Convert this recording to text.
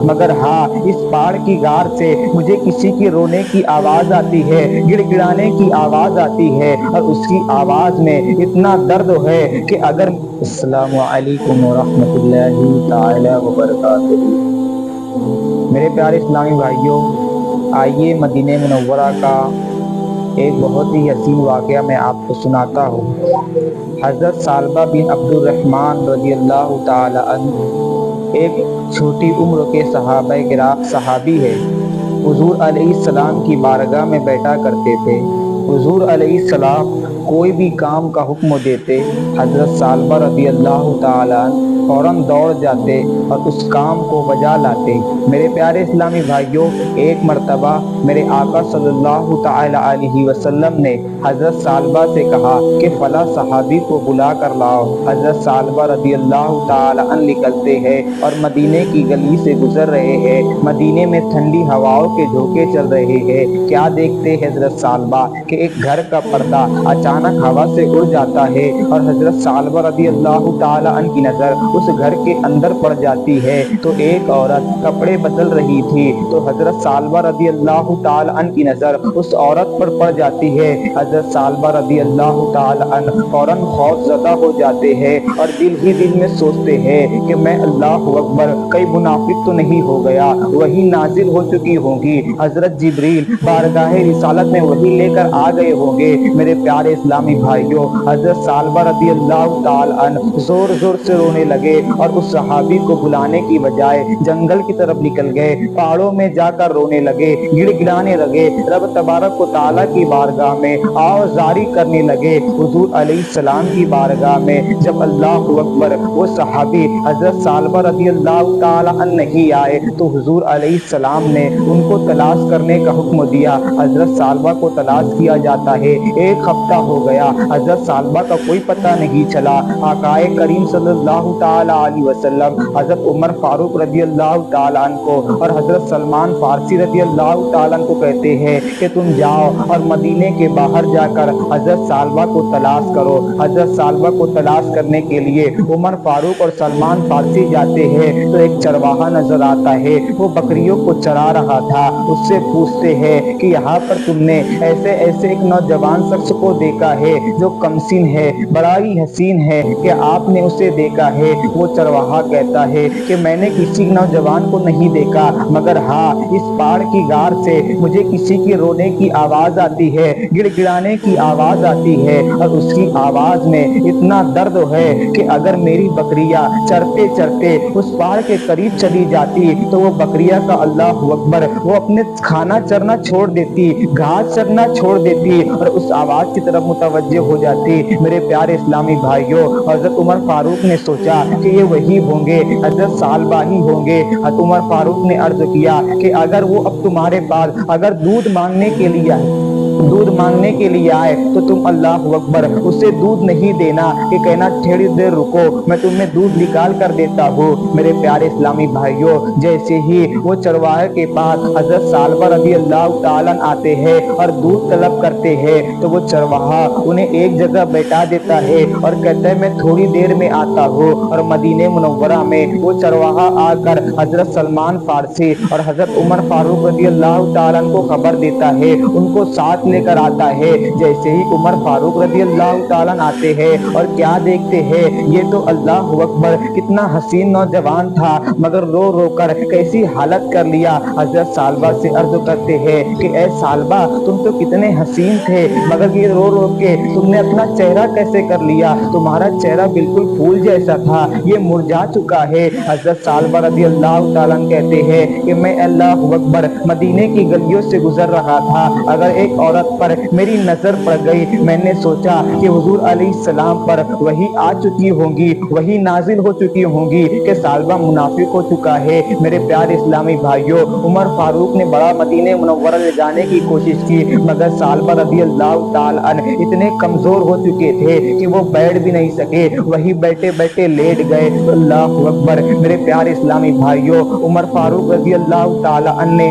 مگر ہاں اس پہاڑ کی غار سے مجھے کسی کی رونے کی آواز آتی ہے، گڑ گڑانے کی آواز آتی ہے، اور اس کی آواز میں اتنا درد ہے کہ اگر السلام علیکم ورحمۃ اللہ تعالی وبرکاتہ۔ میرے پیارے اسلامی بھائیوں، آئیے مدینہ منورہ کا ایک بہت ہی حسین واقعہ میں آپ کو سناتا ہوں۔ حضرت ثعلبہ بن عبد الرحمن رضی اللہ تعالی عنہ ایک چھوٹی عمر کے صحابی ہے۔ حضور علیہ السلام کی بارگاہ میں بیٹھا کرتے تھے۔ حضور علیہ السلام کوئی بھی کام کا حکم دیتے، حضرت ثعلبہ رضی اللہ تعالی عنہ فوراً دوڑ جاتے اور اس کام کو بجا لاتے۔ میرے پیارے اسلامی بھائیوں، ایک مرتبہ میرے آقا صلی اللہ تعالی علیہ وسلم نے حضرت ثعلبہ سے کہا کہ فلاں صحابی کو بلا کر لاؤ۔ حضرت ثعلبہ رضی اللہ تعالی عنہ نکلتے ہیں اور مدینے کی گلی سے گزر رہے ہیں۔ مدینے میں ٹھنڈی ہواؤں کے جھونکے چل رہے ہیں۔ کیا دیکھتے ہیں حضرت ثعلبہ کہ ایک گھر کا پردہ اچانک ہوا سے اڑ جاتا ہے اور حضرت ثعلبہ رضی اللہ تعالی عنہ کی نظر اس گھر کے اندر پڑ جاتی ہے تو ایک عورت کپڑے بدل رہی تھی، تو حضرت ثعلبہ رضی اللہ تعالی عنہ کی نظر اس عورت پر پڑ جاتی ہے۔ حضرت ثعلبہ رضی اللہ تعالی عنہ فوراً خوف زدہ ہو جاتے ہیں اور دل ہی دل میں سوچتے ہیں کہ میں اللہ اکبر کئی منافق تو نہیں ہو گیا، وہی نازل ہو چکی ہوں گی، حضرت جبریل بارگاہ رسالت میں وہی لے کر آ گئے ہوں گے۔ میرے پیارے اسلامی بھائیوں، حضرت ثعلبہ رضی اللہ تعالی عنہ زور زور سے رونے لگے اور اس صحابی کو بلانے کی بجائے جنگل کی طرف نکل گئے، پہاڑوں میں جا کر رونے لگے، گڑ گڑانے لگے، رب تبارک و تعالیٰ کی بارگاہ میں آوازاری کرنے لگے۔ حضور علیہ السلام کی بارگاہ میں جب اللہ اکبر وہ صحابی حضرت ثعلبہ رضی اللہ تعالی عنہ نہیں آئے تو حضور علیہ السلام نے ان کو تلاش کرنے کا حکم دیا۔ حضرت ثعلبہ کو تلاش کیا جاتا ہے، ایک ہفتہ ہو گیا، حضرت ثعلبہ کا کوئی پتہ نہیں چلا۔ آقا کریم صلی اللہ تعالی علیہ وسلم حضرت عمر فاروق رضی اللہ تعالی عنہ کو اور حضرت سلمان فارسی رضی اللہ تعالی عنہ کو کہتے ہیں کہ تم جاؤ اور مدینے کے باہر جا کر حضرت ثعلبہ کو تلاش کرو۔ حضرت ثعلبہ کو تلاش کرنے کے لیے عمر فاروق اور سلمان فارسی جاتے ہیں تو ایک چرواہا نظر آتا ہے، وہ بکریوں کو چرا رہا تھا۔ اس سے پوچھتے ہیں کہ یہاں پر تم نے ایسے ایک نوجوان شخص کو دیکھا ہے جو کمسن ہے، بڑا ہی حسین ہے، کہ آپ نے اسے دیکھا ہے؟ وہ چرواہا کہتا ہے کہ میں نے کسی نوجوان کو نہیں دیکھا، مگر ہاں اس پہاڑ کی غار سے مجھے کسی کی رونے کی آواز آتی ہے، گڑ گڑانے کی آواز آتی ہے، اور اس کی آواز میں اتنا درد ہے کہ اگر میری بکریاں چرتے چرتے اس پہاڑ کے قریب چلی جاتی تو وہ بکریاں کا اللہ اکبر وہ اپنے کھانا چرنا چھوڑ دیتی، گھاس چرنا چھوڑ دیتی اور اس آواز کی طرف متوجہ ہو جاتی۔ میرے پیارے اسلامی بھائیوں، حضرت عمر فاروق نے سوچا کہ یہ وہی ہوں گے، حضرت ثعلبہ ہی ہوں گے۔ حضرت عمر فاروق نے عرض کیا کہ اگر وہ اب تمہارے پاس اگر دودھ مانگنے کے لیے آئے تو تم اللہ اکبر اسے دودھ نہیں دینا، کہ کہنا تھوڑی دیر رکو میں تمہیں دودھ نکال کر دیتا ہوں۔ میرے پیارے اسلامی بھائیوں، جیسے ہی وہ چرواہے کے پاس حضرت ثعلبہ رضی اللہ تعالیٰ آتے ہیں اور دودھ طلب کرتے ہیں تو وہ چرواہا انہیں ایک جگہ بیٹھا دیتا ہے اور کہتا ہے میں تھوڑی دیر میں آتا ہوں، اور مدینہ منورہ میں وہ چرواہا آ کر حضرت سلمان فارسی اور حضرت عمر فاروق رضی اللہ تعالیٰ کو خبر دیتا ہے، ان کو ساتھ لے کر آتا ہے۔ جیسے ہی عمر فاروق رضی اللہ تعالیٰ آتے ہیں اور کیا دیکھتے ہیں، یہ تو اللہ اکبر کتنا حسین نوجوان تھا، مگر رو رو کر کیسی حالت کر لیا۔ حضرت ثعلبہ سے عرض کرتے ہیں کہ اے ثعلبہ تم تو کتنے حسین تھے، مگر یہ رو رو کے تم نے اپنا چہرہ کیسے کر لیا؟ تمہارا چہرہ بالکل پھول جیسا تھا، یہ مرجھا چکا ہے۔ حضرت ثعلبہ رضی اللہ تعالیٰ کہتے ہیں کہ میں اللہ اکبر مدینے کی گلیوں سے گزر رہا تھا، اگر ایک عورت پر میری نظر پڑ گئی، میں نے سوچا کہ حضور علیہ السلام پر وہی آ چکی ہوں گی، وہی نازل ہو چکی ہوں گی کہ ثعلبہ منافق ہو چکا ہے۔ میرے پیارے اسلامی بھائیوں، عمر فاروق نے بڑا مدینہ منورہ لے جانے کی کوشش کی، مگر ثعلبہ رضی اللہ تعالیٰ عنہ اتنے کمزور ہو چکے تھے کہ وہ بیٹھ بھی نہیں سکے، وہی بیٹھے بیٹھے لیٹ گئے۔ اللہ اکبر، میرے پیارے اسلامی بھائیوں، عمر فاروق رضی اللہ تعالیٰ عنہ نے